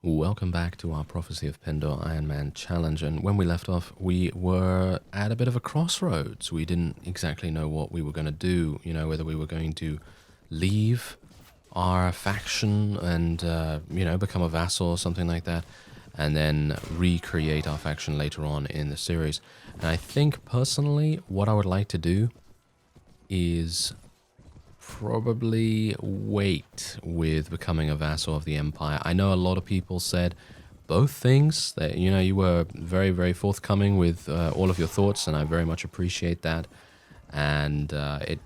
Welcome back to our Prophecy of Pendor Ironman challenge, and when we left off, we were at a bit of a crossroads. We didn't exactly know what we were going to do, whether we were going to leave our faction and, become a vassal or something like that, and then recreate our faction later on in the series. And I think, personally, what I would like to do is probably wait with becoming a vassal of the Empire. I know a lot of people said both things, that you were very, very forthcoming with all of your thoughts, and I very much appreciate that. And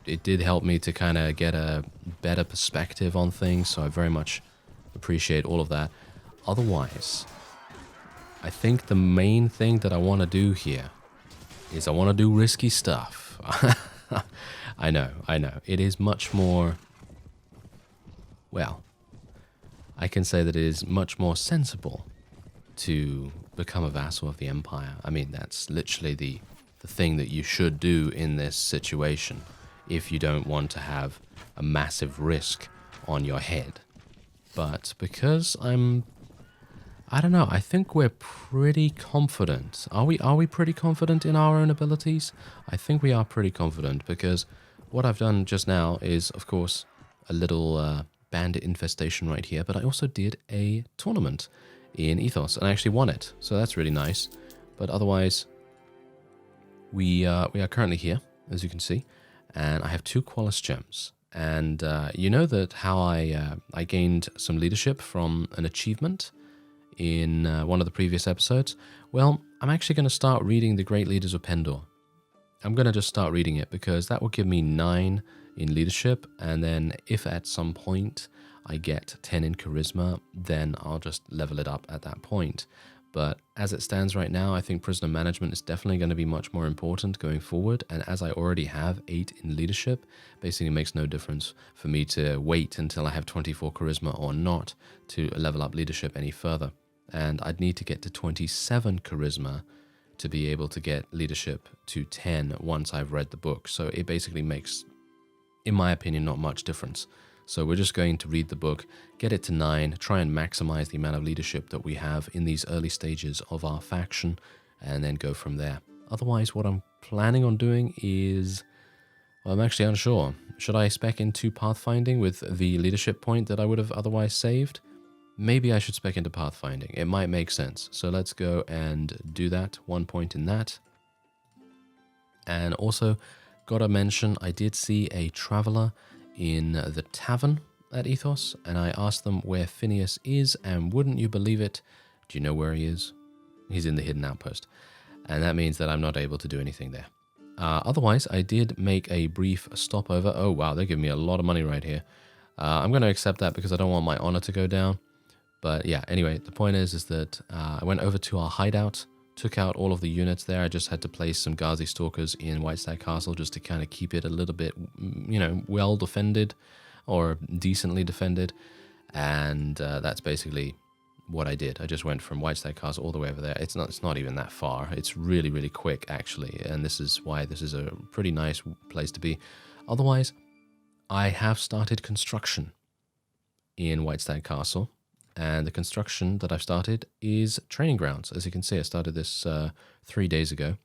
it did help me to kind of get a better perspective on things, so I very much appreciate all of that. Otherwise, I think the main thing that I want to do here is I want to do risky stuff. I know. It is much more, well, I can say that it is much more sensible to become a vassal of the Empire. I mean, that's literally the thing that you should do in this situation if you don't want to have a massive risk on your head. But because I don't know, I think we're pretty confident. Are we pretty confident in our own abilities? I think we are pretty confident, because what I've done just now is, of course, a little bandit infestation right here, but I also did a tournament in Ethos, and I actually won it, so that's really nice. But otherwise, we are currently here, as you can see, and I have 2 Qualis gems. And you know that how I gained some leadership from an achievement in one of the previous episodes? Well, I'm actually going to start reading the Great Leaders of Pendor. I'm going to just start reading it, because that will give me 9 in leadership, and then if at some point I get 10 in charisma, then I'll just level it up at that point. But as it stands right now, I think prisoner management is definitely going to be much more important going forward, and as I already have 8 in leadership, basically it makes no difference for me to wait until I have 24 charisma or not to level up leadership any further. And I'd need to get to 27 charisma to be able to get leadership to 10 once I've read the book. So it basically makes, in my opinion, not much difference. So we're just going to read the book, get it to 9, try and maximize the amount of leadership that we have in these early stages of our faction, and then go from there. Otherwise, what I'm planning on doing is, well, I'm actually unsure. Should I spec into pathfinding with the leadership point that I would have otherwise saved? Maybe I should spec into pathfinding. It might make sense. So let's go and do that. 1 point in that. And also, gotta mention, I did see a traveler in the tavern at Ethos, and I asked them where Phineas is, and wouldn't you believe it? Do you know where he is? He's in the hidden outpost. And that means that I'm not able to do anything there. Otherwise, I did make a brief stopover. Oh, wow, they're giving me a lot of money right here. I'm going to accept that because I don't want my honor to go down. But yeah, anyway, the point is that I went over to our hideout, took out all of the units there. I just had to place some Ghazi Stalkers in Whitestag Castle just to kind of keep it a little bit, well defended or decently defended. And that's basically what I did. I just went from Whitestag Castle all the way over there. It's not even that far. It's really, really quick, actually. And this is why this is a pretty nice place to be. Otherwise, I have started construction in Whitestag Castle. And the construction that I've started is training grounds. As you can see, I started this 3 days ago.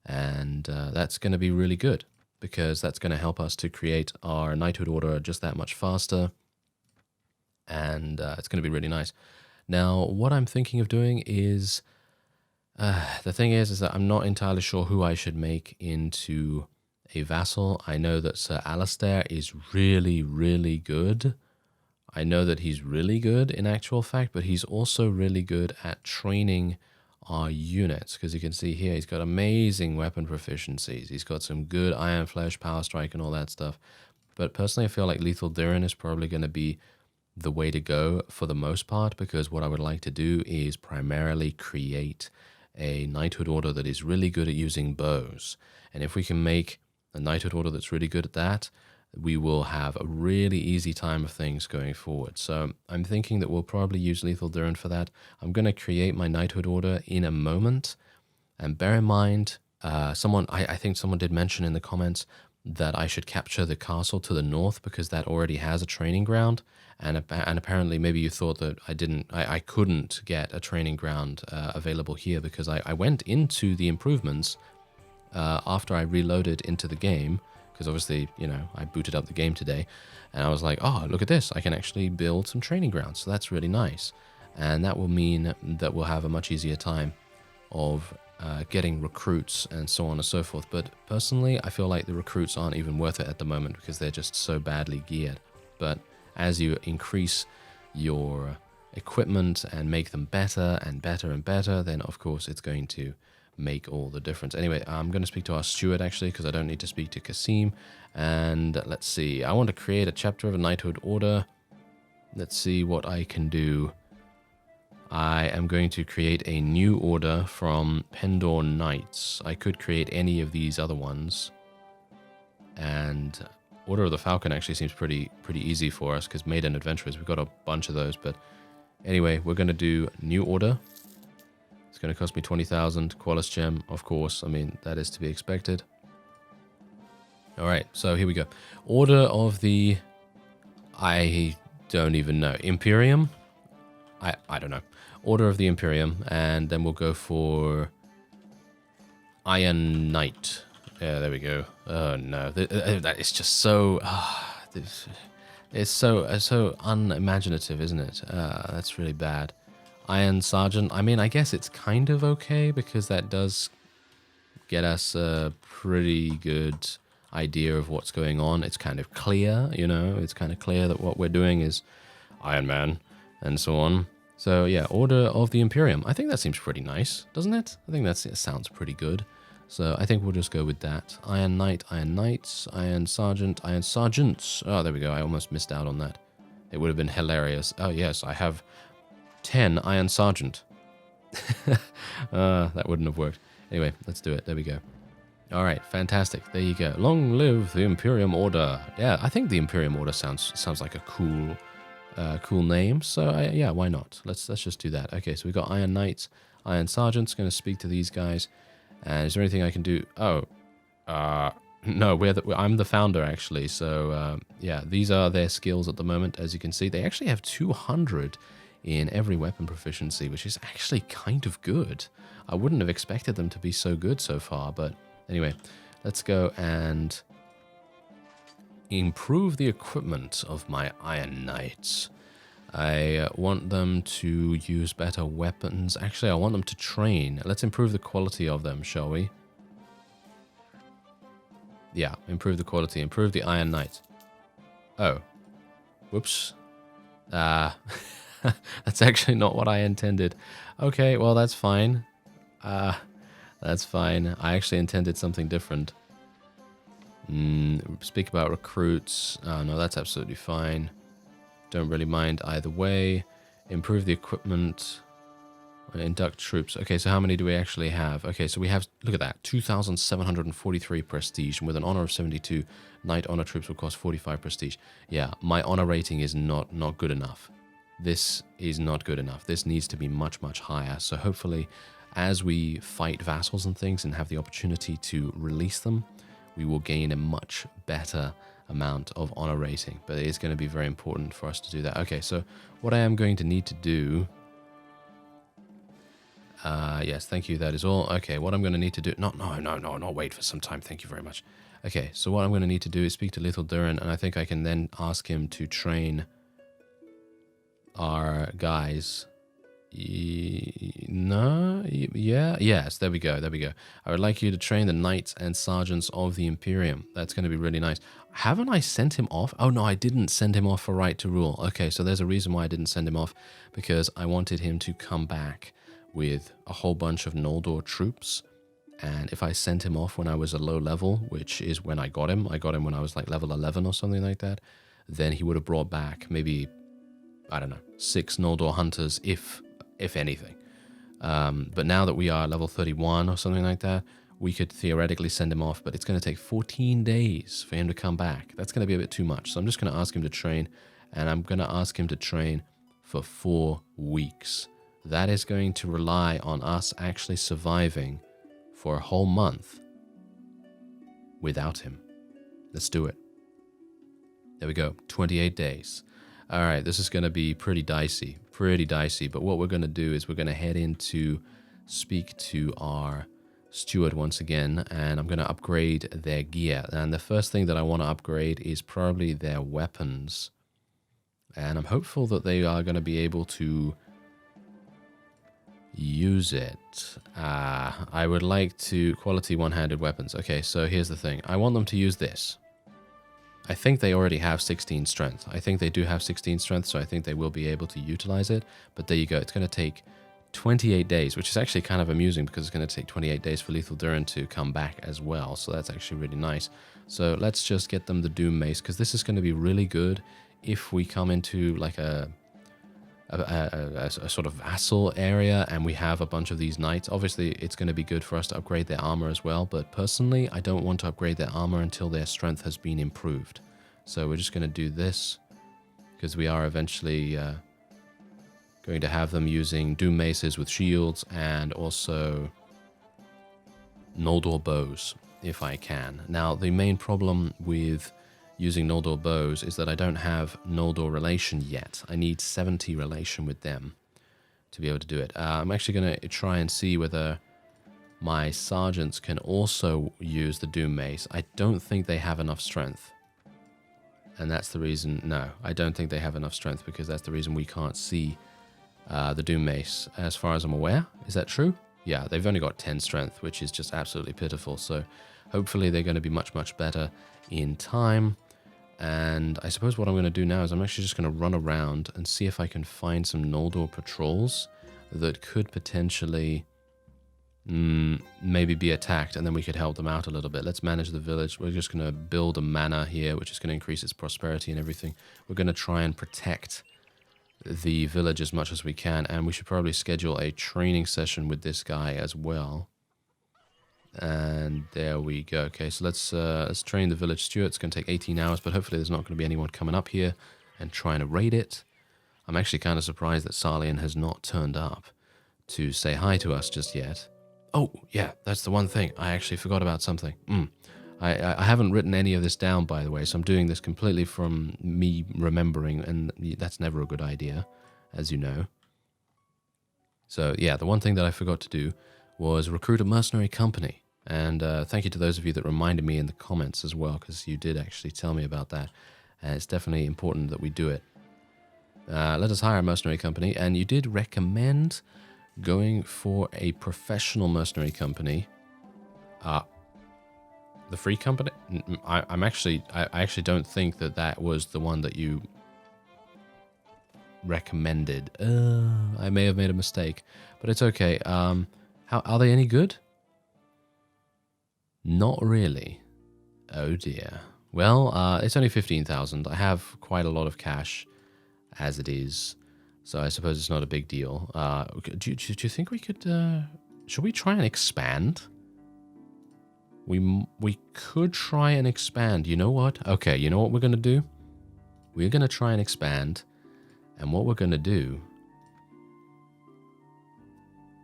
And that's going to be really good, because that's going to help us to create our knighthood order just that much faster. And it's going to be really nice. Now, what I'm thinking of doing is, the thing is that I'm not entirely sure who I should make into a vassal. I know that Sir Alistair is really, really good. I know that he's really good in actual fact, but he's also really good at training our units, because you can see here he's got amazing weapon proficiencies. He's got some good Iron Flesh, Power Strike, and all that stuff. But personally, I feel like Lethal Dhirin is probably going to be the way to go for the most part, because what I would like to do is primarily create a knighthood order that is really good at using bows. And if we can make a knighthood order that's really good at that, we will have a really easy time of things going forward. So I'm thinking that we'll probably use Lethal Dhirin for that. I'm going to create my knighthood order in a moment. And bear in mind, I think someone did mention in the comments that I should capture the castle to the north because that already has a training ground. And apparently maybe you thought that I couldn't get a training ground available here because I went into the improvements after I reloaded into the game, because obviously, you know, I booted up the game today, and I was like, oh, look at this, I can actually build some training grounds, so that's really nice. And that will mean that we'll have a much easier time of getting recruits and so on and so forth. But personally, I feel like the recruits aren't even worth it at the moment because they're just so badly geared. But as you increase your equipment and make them better and better and better, then of course it's going to make all the difference. Anyway, I'm going to speak to our steward actually because I don't need to speak to Cosine. And let's see, I want to create a chapter of a knighthood order. Let's see what I can do. I am going to create a new order from Pendor Knights. I could create any of these other ones. And Order of the Falcon actually seems pretty easy for us because Maiden Adventurers, we've got a bunch of those. But anyway, we're going to do new order. It's going to cost me 20,000 Qualis Gem, of course. I mean, that is to be expected. All right, so here we go. Order of the... I don't even know. Imperium? I don't know. Order of the Imperium, and then we'll go for Iron Knight. Yeah, there we go. Oh no, that is just so. It's so unimaginative, isn't it? That's really bad. Iron Sergeant. I mean, I guess it's kind of okay because that does get us a pretty good idea of what's going on. It's kind of clear, you know. It's kind of clear that what we're doing is Iron Man and so on. So yeah, Order of the Imperium. I think that seems pretty nice, doesn't it? I think it sounds pretty good. So I think we'll just go with that. Iron Knight, Iron Knights, Iron Sergeant, Iron Sergeants. Oh, there we go. I almost missed out on that. It would have been hilarious. Oh yes, I have 10 Iron Sergeant. That wouldn't have worked. Anyway, let's do it. There we go. All right, fantastic. There you go. Long live the Imperium Order. Yeah, I think the Imperium Order sounds like a cool name. So yeah, why not? Let's just do that. Okay, so we've got Iron Knights, Iron Sergeants. Going to speak to these guys. And is there anything I can do? Oh, no, I'm the founder actually. So yeah, these are their skills at the moment. As you can see, they actually have 200 in every weapon proficiency, which is actually kind of good. I wouldn't have expected them to be so good so far, but anyway, let's go and improve the equipment of my Iron Knights. I want them to use better weapons. Actually, I want them to train. Let's improve the quality of them, shall we? Yeah, improve the quality. Improve the Iron Knight. Oh. Whoops. That's actually not what I intended. Okay, well, that's fine. That's fine. I actually intended something different. Speak about recruits. No, that's absolutely fine. Don't really mind either way. Improve the equipment. Induct troops. Okay, so how many do we actually have? Okay, so we have, look at that, 2,743 prestige. And with an honor of 72, knight honor troops will cost 45 prestige. Yeah, my honor rating is not good enough. This is not good enough. This needs to be much, much higher. So hopefully, as we fight vassals and things and have the opportunity to release them, we will gain a much better amount of honor rating, but it is going to be very important for us to do that. Okay, so what I am going to need to do, yes, thank you, that is all. Okay, what I'm going to need to do, not wait for some time, thank you very much. Okay, so what I'm going to need to do is speak to Little Durin, and I think I can then ask him to train our guys. Yes, there we go. I would like you to train the knights and sergeants of the Imperium. That's going to be really nice. Haven't I sent him off? Oh no, I didn't send him off for right to rule. Okay, so there's a reason why I didn't send him off, because I wanted him to come back with a whole bunch of Noldor troops. And if I sent him off when I was a low level, which is when I got him when I was like level 11 or something like that, then he would have brought back maybe, I don't know, 6 Noldor hunters, if anything. But now that we are level 31 or something like that, we could theoretically send him off, but it's going to take 14 days for him to come back. That's going to be a bit too much. So I'm just going to ask him to train, and I'm going to ask him to train for 4 weeks. That is going to rely on us actually surviving for a whole month without him. Let's do it. There we go. 28 days. All right, this is going to be pretty dicey. But what we're going to do is we're going to head in to speak to our steward once again, and I'm going to upgrade their gear. And the first thing that I want to upgrade is probably their weapons. And I'm hopeful that they are going to be able to use it. I would like to quality one-handed weapons. Okay, so here's the thing. I want them to use this. I think they already have 16 strength. I think they do have 16 strength, so I think they will be able to utilize it. But there you go. It's going to take 28 days, which is actually kind of amusing because it's going to take 28 days for Lethal Durin to come back as well. So that's actually really nice. So let's just get them the Doom Mace, because this is going to be really good if we come into like a sort of vassal area and we have a bunch of these knights. Obviously, it's going to be good for us to upgrade their armor as well, but personally, I don't want to upgrade their armor until their strength has been improved. So we're just going to do this, because we are eventually going to have them using Doom Maces with shields and also Noldor bows, if I can. Now, the main problem with using Noldor bows is that I don't have Noldor relation yet. I need 70 relation with them to be able to do it. I'm actually going to try and see whether my sergeants can also use the Doom Mace. I don't think they have enough strength. And that's the reason, no, I don't think they have enough strength, because that's the reason we can't see the Doom Mace as far as I'm aware. Is that true? Yeah, they've only got 10 strength, which is just absolutely pitiful. So hopefully they're going to be much, much better in time. And I suppose what I'm going to do now is I'm actually just going to run around and see if I can find some Noldor patrols that could potentially maybe be attacked, and then we could help them out a little bit. Let's manage the village. We're just going to build a manor here, which is going to increase its prosperity and everything. We're going to try and protect the village as much as we can, and we should probably schedule a training session with this guy as well. And there we go. Okay, so let's train the village steward. It's going to take 18 hours, but hopefully there's not going to be anyone coming up here and trying to raid it. I'm actually kind of surprised that Sarlian has not turned up to say hi to us just yet. Oh, yeah, that's the one thing. I actually forgot about something. I haven't written any of this down, by the way, so I'm doing this completely from me remembering, and that's never a good idea, as you know. So, yeah, the one thing that I forgot to do was recruit a mercenary company. And thank you to those of you that reminded me in the comments as well, because you did actually tell me about that. And it's definitely important that we do it. Let us hire a mercenary company, and you did recommend going for a professional mercenary company. The free company? I actually don't think that was the one that you recommended. I may have made a mistake, but it's okay. How are they any good? Not really. Oh dear. Well, it's only 15,000. I have quite a lot of cash as it is, so I suppose it's not a big deal. Do you think we could? Should we try and expand? We could try and expand. You know what? Okay, you know what we're gonna do? We're gonna try and expand, and what we're gonna do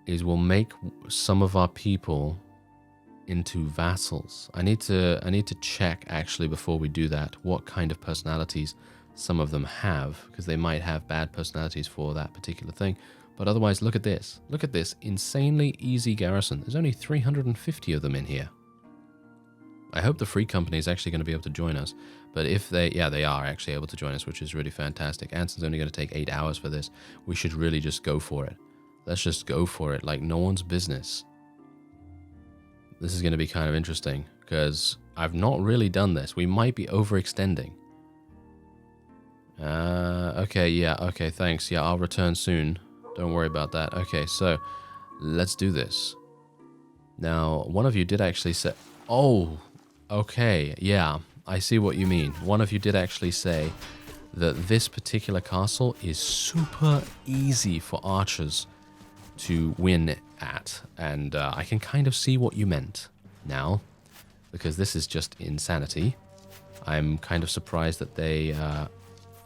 is we'll make some of our people into vassals. I need to check actually before we do that what kind of personalities some of them have, because they might have bad personalities for that particular thing. But otherwise, look at this. Look at this insanely easy garrison. There's only 350 of them in here. I hope the free company is actually going to be able to join us. But if they are actually able to join us, which is really fantastic. Anson's only going to take 8 hours for this. We should really just go for it. Let's just go for it like no one's business. This is going to be kind of interesting, because I've not really done this. We might be overextending. Okay, yeah, okay, thanks. Yeah, I'll return soon. Don't worry about that. Okay, so let's do this. Now, one of you did actually say... Oh, okay, yeah, I see what you mean. One of you did actually say that this particular castle is super easy for archers to win at, and I can kind of see what you meant now, because this is just insanity. I'm kind of surprised that they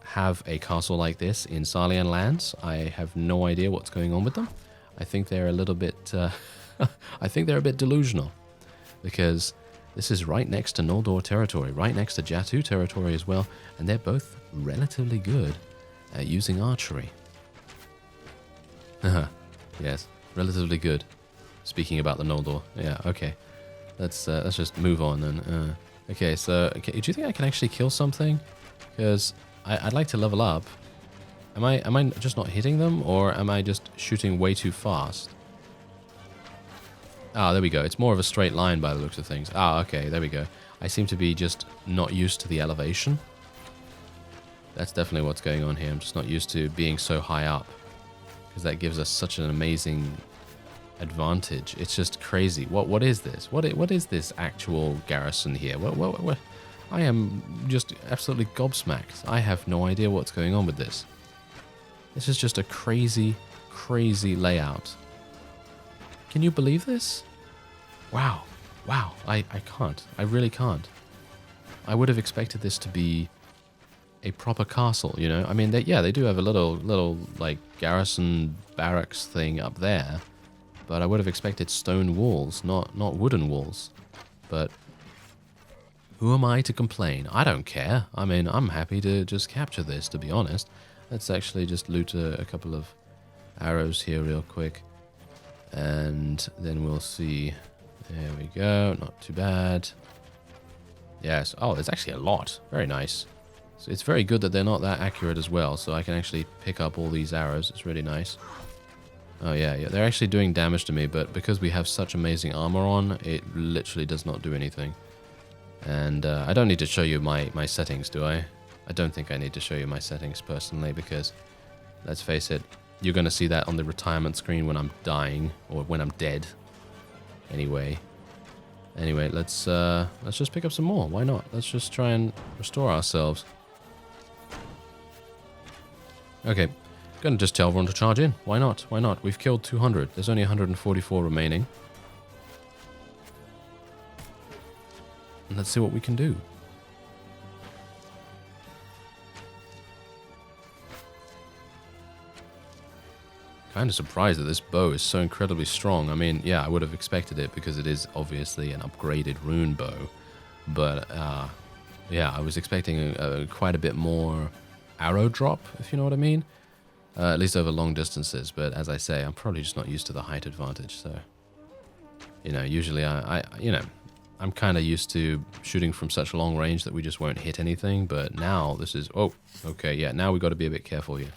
have a castle like this in Sarlian lands. I have no idea what's going on with them. I think they're a little bit I think they're a bit delusional, because This is right next to Noldor territory, right next to Jatu territory as well, and they're both relatively good at using archery. Yes, relatively good. Speaking about the Noldor. Yeah, okay. Let's just move on then. Okay, so do you think I can actually kill something? Because I'd like to level up. Am I just not hitting them, or am I just shooting way too fast? Ah, there we go. It's more of a straight line by the looks of things. Ah, okay, there we go. I seem to be just not used to the elevation. That's definitely what's going on here. I'm just not used to being so high up, because that gives us such an amazing advantage. It's just crazy. What is this? What is this actual garrison here? What? I am just absolutely gobsmacked. I have no idea what's going on with this. This is just a crazy, crazy layout. Can you believe this? Wow. Wow. I can't. I really can't. I would have expected this to be a proper castle, you know? I mean, they do have a little like garrison barracks thing up there, but I would have expected stone walls, not wooden walls. But who am I to complain? I don't care. I mean, I'm happy to just capture this, to be honest. Let's actually just loot a couple of arrows here real quick. And then we'll see. There we go. Not too bad. Yes. Oh, there's actually a lot. Very nice. So it's very good that they're not that accurate as well. So I can actually pick up all these arrows. It's really nice. Oh, yeah. They're actually doing damage to me. But because we have such amazing armor on, it literally does not do anything. And I don't need to show you my settings, do I? I don't think I need to show you my settings personally, because let's face it, you're going to see that on the retirement screen when I'm dying, or when I'm dead. Anyway, let's just pick up some more. Why not? Let's just try and restore ourselves. Okay, gonna just tell everyone to charge in. Why not? Why not? We've killed 200. There's only 144 remaining. And let's see what we can do. Kind of surprised that this bow is so incredibly strong. I mean, yeah, I would have expected it because it is obviously an upgraded rune bow. But, yeah, I was expecting quite a bit more arrow drop, if you know what I mean. At least over long distances. But as I say, I'm probably just not used to the height advantage. So, you know, usually I'm kind of used to shooting from such long range that we just won't hit anything. But now this is, oh, okay, yeah, now we've got to be a bit careful here.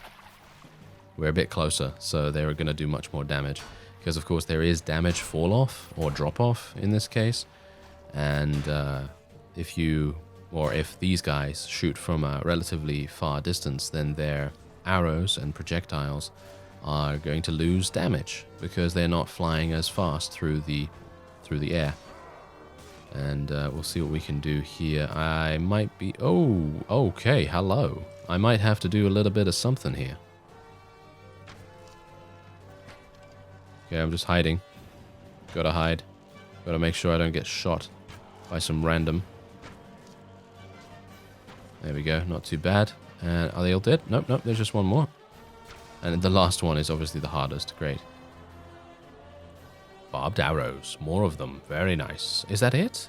We're a bit closer, so they're going to do much more damage. Because, of course, there is damage fall-off, or drop-off in this case. And if these guys shoot from a relatively far distance, then their arrows and projectiles are going to lose damage, because they're not flying as fast through the air. And we'll see what we can do here. I might be... Oh, okay, hello. I might have to do a little bit of something here. Okay, I'm just hiding. Gotta hide. Gotta make sure I don't get shot by some random. There we go, not too bad. And are they all dead? Nope, there's just one more. And the last one is obviously the hardest. Great. Barbed arrows. More of them. Very nice. Is that it?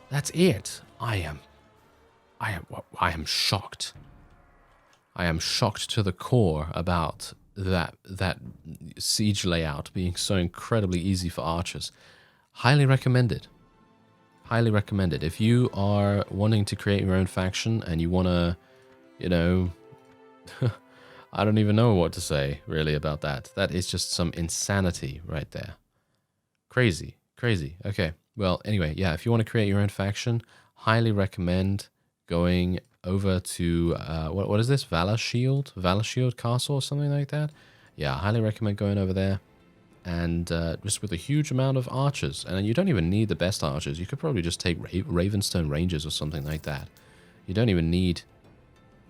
That's it. I am shocked. I am shocked to the core about that siege layout being so incredibly easy for archers. Highly recommended. Highly recommended. If you are wanting to create your own faction and you want to, you know, I don't even know what to say really about that. That is just some insanity right there. Crazy. Okay. Well, anyway, yeah, if you want to create your own faction, highly recommend going over to, what is this? Valor Shield Castle or something like that? Yeah, I highly recommend going over there. And just with a huge amount of archers. And you don't even need the best archers. You could probably just take Ravenstone Rangers or something like that. You don't even need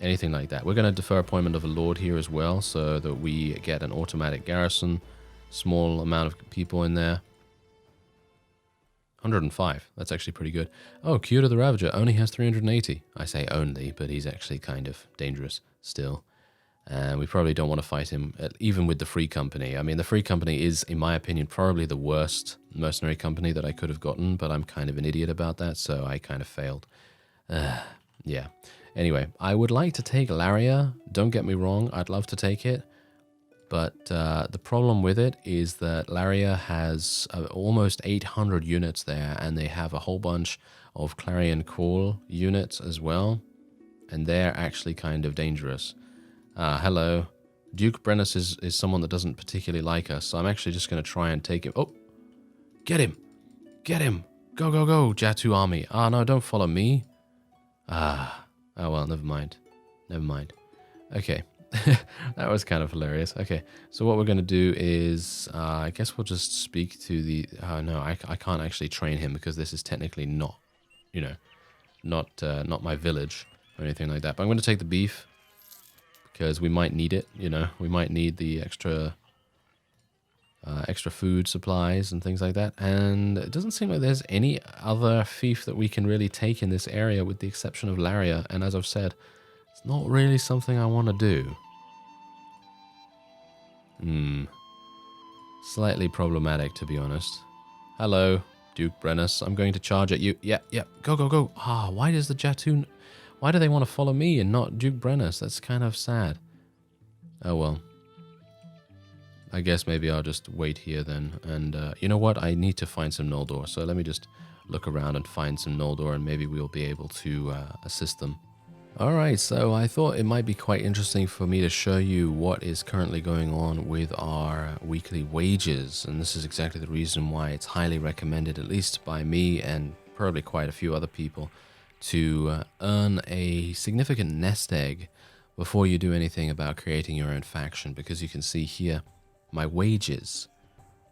anything like that. We're going to defer appointment of a lord here as well, so that we get an automatic garrison. Small amount of people in there. 105. That's actually pretty good. Oh, Kyoto the Ravager only has 380. I say only, but he's actually kind of dangerous still. And we probably don't want to fight him, even with the Free Company. I mean, the Free Company is, in my opinion, probably the worst mercenary company that I could have gotten, but I'm kind of an idiot about that, so I kind of failed. Yeah. Anyway, I would like to take Laria. Don't get me wrong, I'd love to take it. But the problem with it is that Laria has almost 800 units there, and they have a whole bunch of Clarion Call units as well. And they're actually kind of dangerous. Hello. Duke Brennus is someone that doesn't particularly like us, so I'm actually just going to try and take him. Oh! Get him! Get him! Go, go, go, Jatu army. Ah, no, don't follow me. Ah. Oh, well, never mind. Never mind. Okay. That was kind of hilarious. Okay, so what we're going to do is, I guess we'll just speak to the... Oh, no, I can't actually train him because this is technically not, you know, not my village or anything like that. But I'm going to take the beef because we might need it, you know. We might need the extra food supplies and things like that. And it doesn't seem like there's any other fief that we can really take in this area with the exception of Laria. And as I've said, it's not really something I want to do. Slightly problematic, to be honest. Hello, Duke Brennus. I'm going to charge at you. Yeah, go, go, go. Ah, why does the Jatoon... Why do they want to follow me and not Duke Brennus? That's kind of sad. Oh, well. I guess maybe I'll just wait here then. And you know what? I need to find some Noldor. So let me just look around and find some Noldor, and maybe we'll be able to assist them. Alright, so I thought it might be quite interesting for me to show you what is currently going on with our weekly wages, and this is exactly the reason why it's highly recommended, at least by me and probably quite a few other people, to earn a significant nest egg before you do anything about creating your own faction, because you can see here, my wages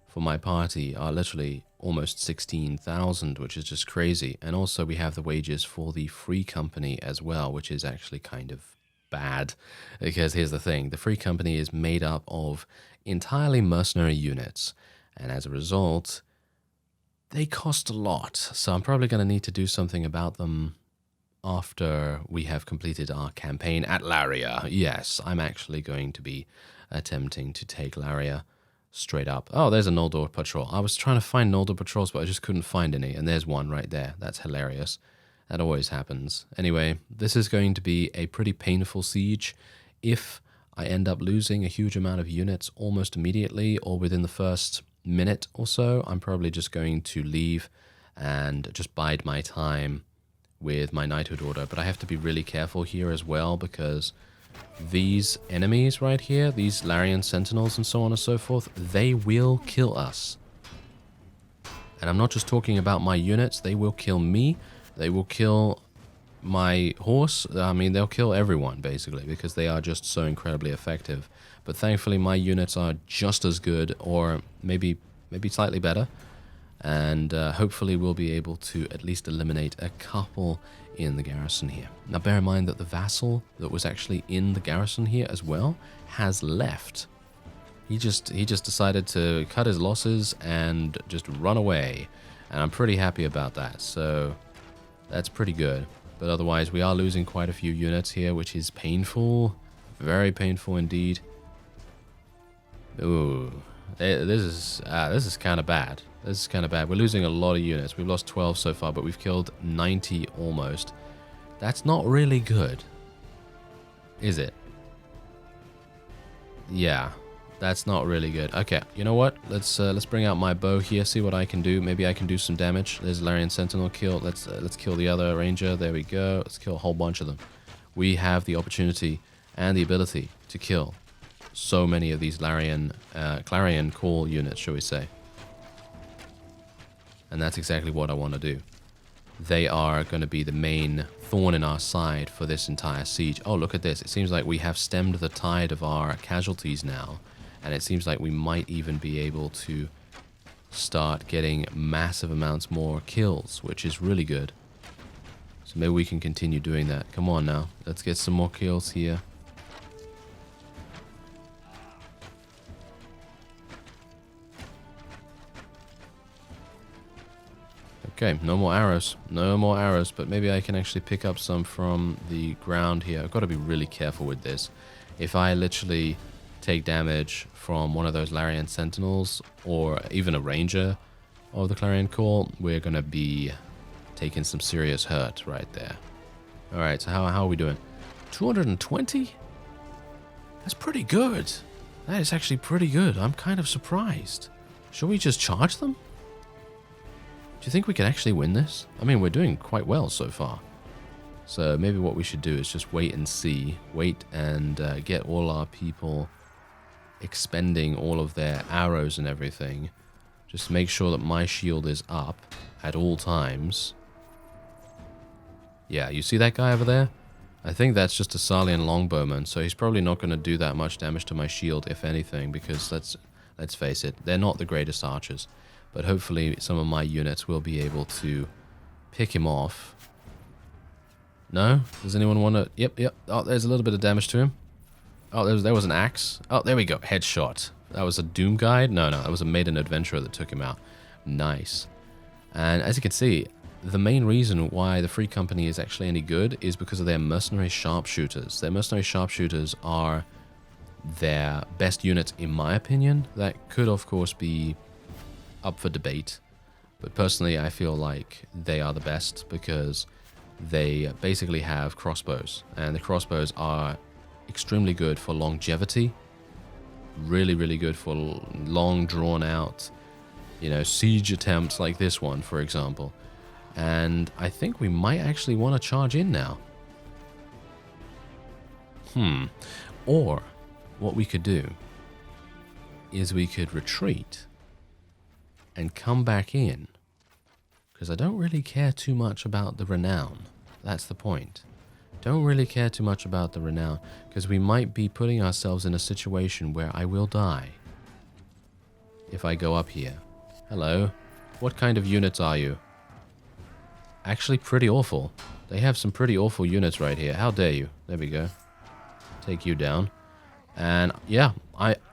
for my party are literally almost 16,000, which is just crazy. And also we have the wages for the Free Company as well, which is actually kind of bad. Because here's the thing, the Free Company is made up of entirely mercenary units. And as a result, they cost a lot. So I'm probably going to need to do something about them after we have completed our campaign at Laria. Yes, I'm actually going to be attempting to take Laria straight up. Oh, there's a Noldor patrol. I was trying to find Noldor patrols, but I just couldn't find any. And there's one right there. That's hilarious. That always happens. Anyway, this is going to be a pretty painful siege. If I end up losing a huge amount of units almost immediately or within the first minute or so, I'm probably just going to leave and just bide my time with my knighthood order. But I have to be really careful here as well, because these enemies right here, these Larian Sentinels and so on and so forth, they will kill us. And I'm not just talking about my units, they will kill me, they will kill my horse, I mean, they'll kill everyone, basically, because they are just so incredibly effective. But thankfully, my units are just as good, or maybe slightly better, and hopefully we'll be able to at least eliminate a couple in the garrison here. Now bear in mind that the vassal that was actually in the garrison here as well has left. He just decided to cut his losses and just run away, and I'm pretty happy about that, so that's pretty good. But otherwise we are losing quite a few units here, which is painful, very painful indeed. Ooh, this is kind of bad. This is kind of bad. We're losing a lot of units. We've lost 12 so far, but we've killed 90 almost. That's not really good, is it? Yeah, that's not really good. Okay, you know what? Let's bring out my bow here, see what I can do. Maybe I can do some damage. There's Larian Sentinel kill. Let's kill the other ranger. There we go. Let's kill a whole bunch of them. We have the opportunity and the ability to kill so many of these Clarion Call units, shall we say. And that's exactly what I want to do. They are going to be the main thorn in our side for this entire siege. Oh, look at this. It seems like we have stemmed the tide of our casualties now. And it seems like we might even be able to start getting massive amounts more kills, which is really good. So maybe we can continue doing that. Come on now. Let's get some more kills here. Okay, no more arrows. No more arrows, but maybe I can actually pick up some from the ground here. I've got to be really careful with this, If I literally take damage from one of those Larian Sentinels, or even a Ranger of the Clarion Call, we're going to be taking some serious hurt right there. Alright, so how are we doing? 220? That's pretty good. That is actually pretty good. I'm kind of surprised. Should we just charge them? Do you think we can actually win this? I mean, we're doing quite well so far. So maybe what we should do is just wait and see. Wait and get all our people expending all of their arrows and everything. Just make sure that my shield is up at all times. Yeah, you see that guy over there? I think that's just a Salian longbowman, so he's probably not going to do that much damage to my shield, if anything, because let's face it, they're not the greatest archers. But hopefully some of my units will be able to pick him off. No? Does anyone want to... Yep. Oh, there's a little bit of damage to him. Oh, there was an axe. Oh, there we go. Headshot. That was a Doom Guide? No, that was a Maiden Adventurer that took him out. Nice. And as you can see, the main reason why the Free Company is actually any good is because of their mercenary sharpshooters. Their mercenary sharpshooters are their best units, in my opinion. That could, of course, be up for debate. But personally, I feel like they are the best because they basically have crossbows. And the crossbows are extremely good for longevity. Really, really good for long, drawn-out, siege attempts like this one, for example. And I think we might actually want to charge in now. Or what we could do is we could retreat and come back in. Because I don't really care too much about the renown. That's the point. Don't really care too much about the renown. Because we might be putting ourselves in a situation where I will die. If I go up here. Hello. What kind of units are you? Actually pretty awful. They have some pretty awful units right here. How dare you? There we go. Take you down. And yeah,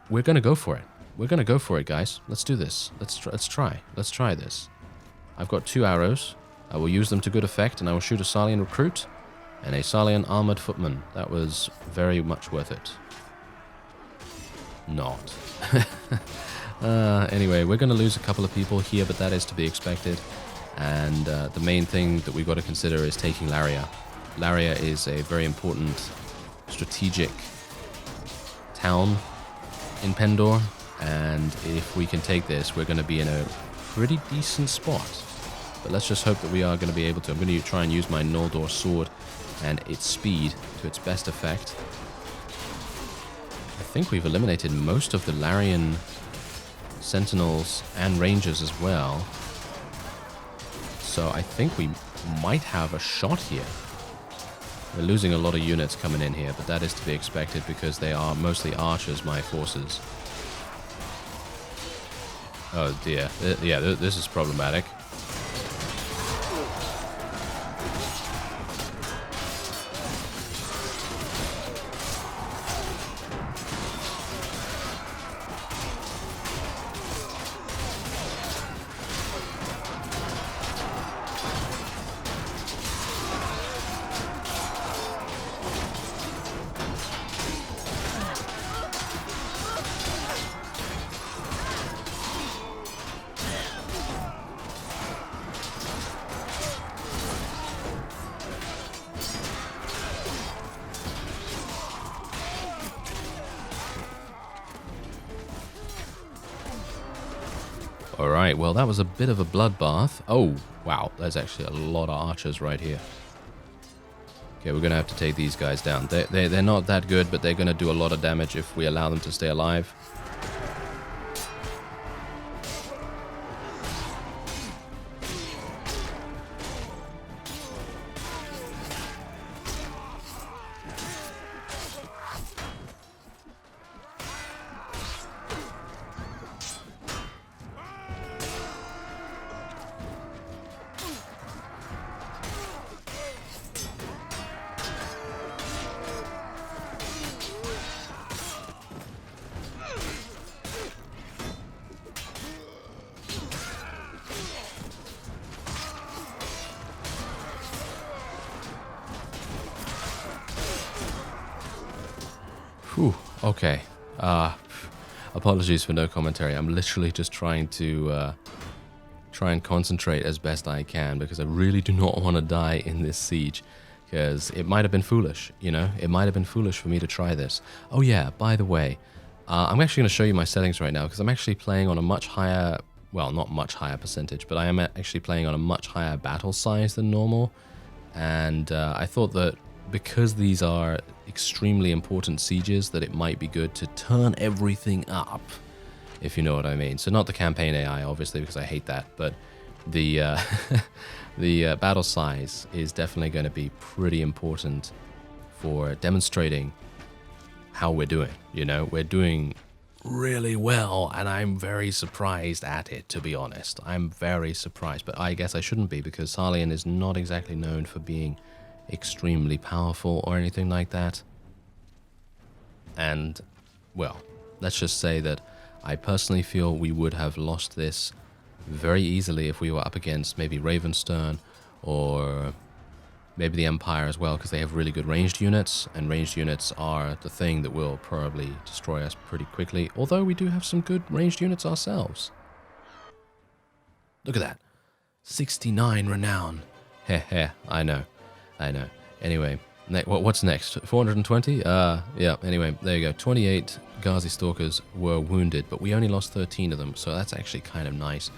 we're going to go for it. We're going to go for it, guys. Let's do this. Let's try. Let's try this. I've got 2 arrows. I will use them to good effect, and I will shoot a Salian recruit and a Salian armored footman. That was very much worth it. Not. Anyway, we're going to lose a couple of people here, but that is to be expected. And the main thing that we've got to consider is taking Laria. Laria is a very important strategic town in Pendor, and if we can take this, we're going to be in a pretty decent spot. But let's just hope that we are going to be able to. I'm going to try and use my Noldor sword and its speed to its best effect. I think we've eliminated most of the Larian Sentinels and Rangers as well. So I think we might have a shot here. We're losing a lot of units coming in here, but that is to be expected because they are mostly archers, my forces. Oh dear. Yeah, this is problematic. Alright, well that was a bit of a bloodbath. Oh, wow, there's actually a lot of archers right here. Okay, we're going to have to take these guys down. They're not that good, but they're going to do a lot of damage if we allow them to stay alive. Whew, okay. Apologies for no commentary. I'm literally just trying to try and concentrate as best I can because I really do not want to die in this siege. Because it might have been foolish, you know? It might have been foolish for me to try this. Oh yeah, by the way, I'm actually going to show you my settings right now because I'm actually playing on a much higher, well, not much higher percentage, but I am actually playing on a much higher battle size than normal. And I thought that because these are extremely important sieges, that it might be good to turn everything up, if you know what I mean. So not the campaign AI, obviously, because I hate that, but the the battle size is definitely going to be pretty important for demonstrating how we're doing. You know, we're doing really well, and I'm very surprised at it, to be honest. I'm very surprised, but I guess I shouldn't be because Sarlian is not exactly known for being extremely powerful or anything like that. And, well, let's just say that I personally feel we would have lost this very easily if we were up against maybe Ravenstern or maybe the Empire as well, because they have really good ranged units, and ranged units are the thing that will probably destroy us pretty quickly, although we do have some good ranged units ourselves. Look at that. 69 renown. Heh heh, I know. Anyway, what's next? 420? Yeah, anyway, there you go. 28 Ghazi Stalkers were wounded, but we only lost 13 of them, so that's actually kind of nice.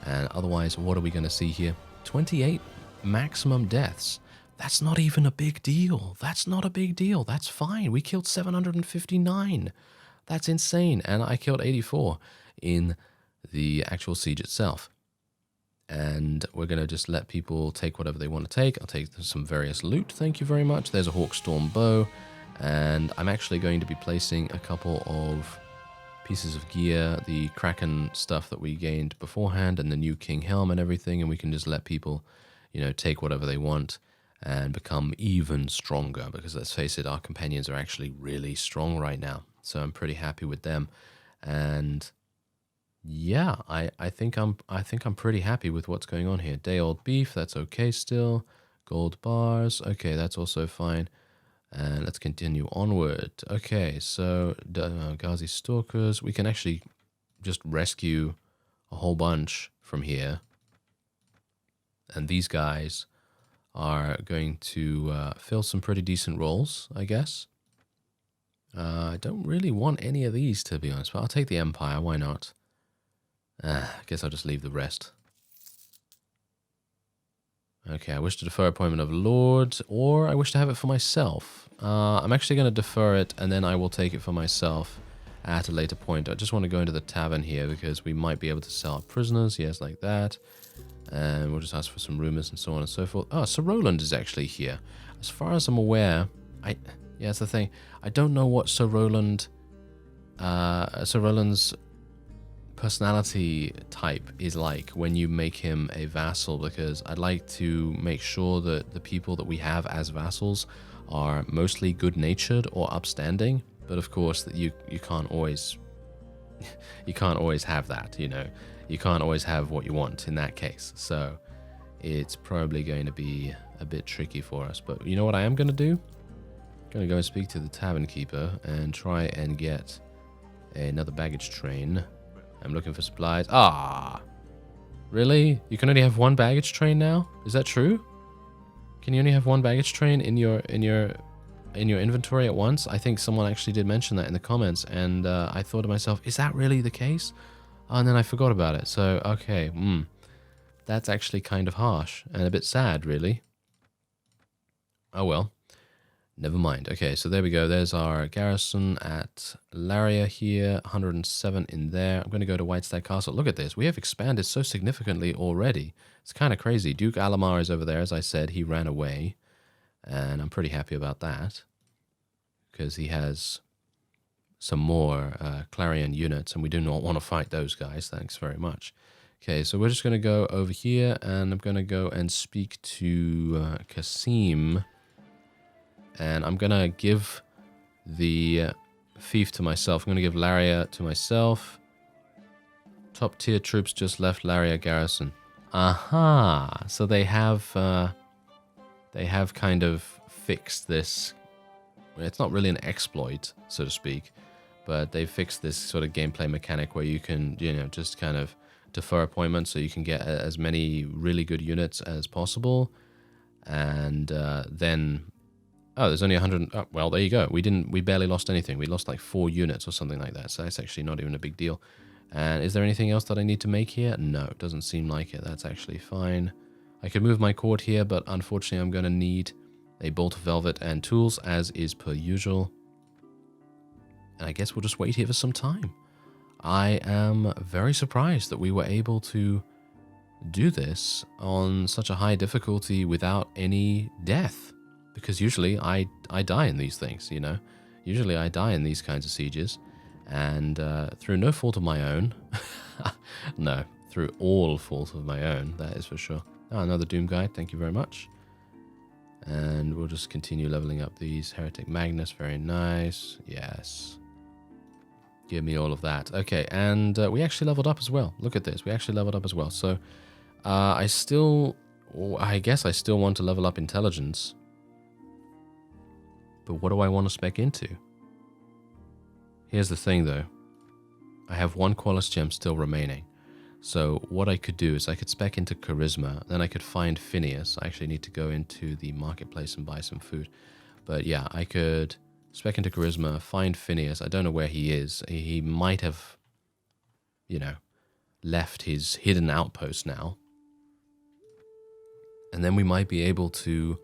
And otherwise, what are we going to see here? 28 maximum deaths. That's not even a big deal. That's not a big deal. That's fine. We killed 759. That's insane. And I killed 84 in the actual siege itself. And we're going to just let people take whatever they want to take. I'll take some various loot. Thank you very much. There's a Hawkstorm bow. And I'm actually going to be placing a couple of pieces of gear, the Kraken stuff that we gained beforehand, and the new King Helm and everything. And we can just let people, you know, take whatever they want and become even stronger, because let's face it, our companions are actually really strong right now. So I'm pretty happy with them. And yeah, I think I'm pretty happy with what's going on here. Day old beef, that's okay still. Gold bars, okay, that's also fine. And let's continue onward. Okay, so Ghazi Stalkers, we can actually just rescue a whole bunch from here. And these guys are going to fill some pretty decent roles, I guess. I don't really want any of these, to be honest, but I'll take the Empire, why not? I guess I'll just leave the rest. Okay, I wish to defer appointment of Lord, or I wish to have it for myself. I'm actually going to defer it, and then I will take it for myself at a later point. I just want to go into the tavern here, because we might be able to sell our prisoners, yes, like that. And we'll just ask for some rumors and so on and so forth. Oh, Sir Roland is actually here. As far as I'm aware, yeah, that's the thing. I don't know what Sir Roland's personality type is like when you make him a vassal, because I'd like to make sure that the people that we have as vassals are mostly good-natured or upstanding. But of course, that you can't always have that, you know. You can't always have what you want in that case. So it's probably going to be a bit tricky for us. But you know what I am going to do? I'm going to go and speak to the tavern keeper and try and get another baggage train. I'm looking for supplies. Ah, really? You can only have one baggage train now? Is that true? Can you only have one baggage train in your inventory at once? I think someone actually did mention that in the comments, and I thought to myself, is that really the case? Oh, and then I forgot about it. So, okay, that's actually kind of harsh and a bit sad, really. Oh well, never mind. Okay, so there we go. There's our garrison at Laria here, 107 in there. I'm going to go to Whitestag Castle. Look at this. We have expanded so significantly already. It's kind of crazy. Duke Alamar is over there. As I said, he ran away, and I'm pretty happy about that because he has some more Clarion units, and we do not want to fight those guys. Thanks very much. Okay, so we're just going to go over here, and I'm going to go and speak to Kasim, and I'm going to give the fief to myself. I'm going to give Laria to myself. Top tier troops just left Laria garrison. Aha! So they have kind of fixed this it's not really an exploit, so to speak, but they fixed this sort of gameplay mechanic where you can, just kind of defer appointments so you can get as many really good units as possible. And then, there's only 100. Oh, well, there you go. We barely lost anything. We lost like 4 units or something like that. So that's actually not even a big deal. And is there anything else that I need to make here? No, it doesn't seem like it. That's actually fine. I could move my court here, but unfortunately I'm going to need a bolt of velvet and tools, as is per usual. And I guess we'll just wait here for some time. I am very surprised that we were able to do this on such a high difficulty without any death. Because usually I die in these things, Usually I die in these kinds of sieges. And through no fault of my own. No, through all fault of my own, that is for sure. Another Doom Guide, thank you very much. And we'll just continue leveling up these. Heretic Magnus, very nice. Yes. Give me all of that. Okay, and we actually leveled up as well. Look at this, we actually leveled up as well. So I guess I still want to level up intelligence. But what do I want to spec into? Here's the thing though. I have 1 Qualis gem still remaining. So what I could do is I could spec into charisma, then I could find Phineas. I actually need to go into the marketplace and buy some food. But yeah, I could spec into charisma, find Phineas. I don't know where he is. He might have, left his hidden outpost now. And then we might be able to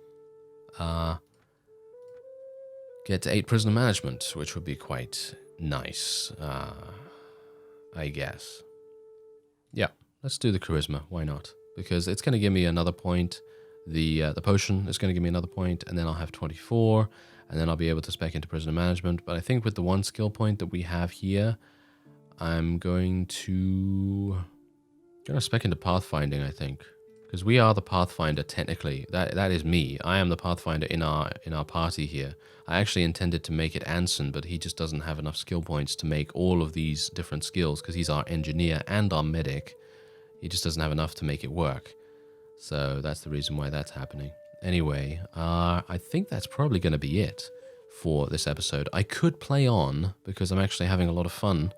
get to 8 prisoner management, which would be quite nice, I guess. Yeah, let's do the charisma. Why not? Because it's going to give me another point. The potion is going to give me another point, and then I'll have 24, and then I'll be able to spec into prisoner management. But I think with the 1 skill point that we have here, I'm going to spec into pathfinding, I think. Because we are the pathfinder, technically. That is me. I am the pathfinder in our party here. I actually intended to make it Anson, but he just doesn't have enough skill points to make all of these different skills, because he's our engineer and our medic. He just doesn't have enough to make it work. So that's the reason why that's happening. Anyway, I think that's probably going to be it for this episode. I could play on, because I'm actually having a lot of fun,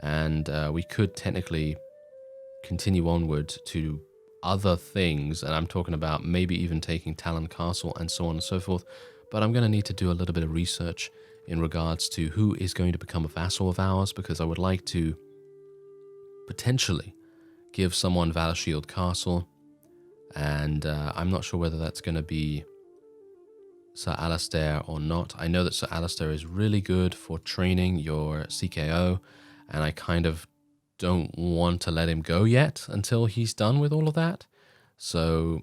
and we could technically continue onward to other things, and I'm talking about maybe even taking Talon Castle and so on and so forth, but I'm going to need to do a little bit of research in regards to who is going to become a vassal of ours, because I would like to potentially give someone Valor Shield Castle, and I'm not sure whether that's going to be Sir Alistair or not. I know that Sir Alistair is really good for training your CKO, and I kind of don't want to let him go yet until he's done with all of that. So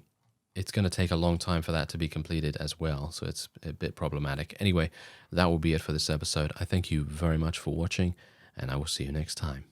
it's going to take a long time for that to be completed as well. So it's a bit problematic. Anyway, that will be it for this episode. I thank you very much for watching, and I will see you next time.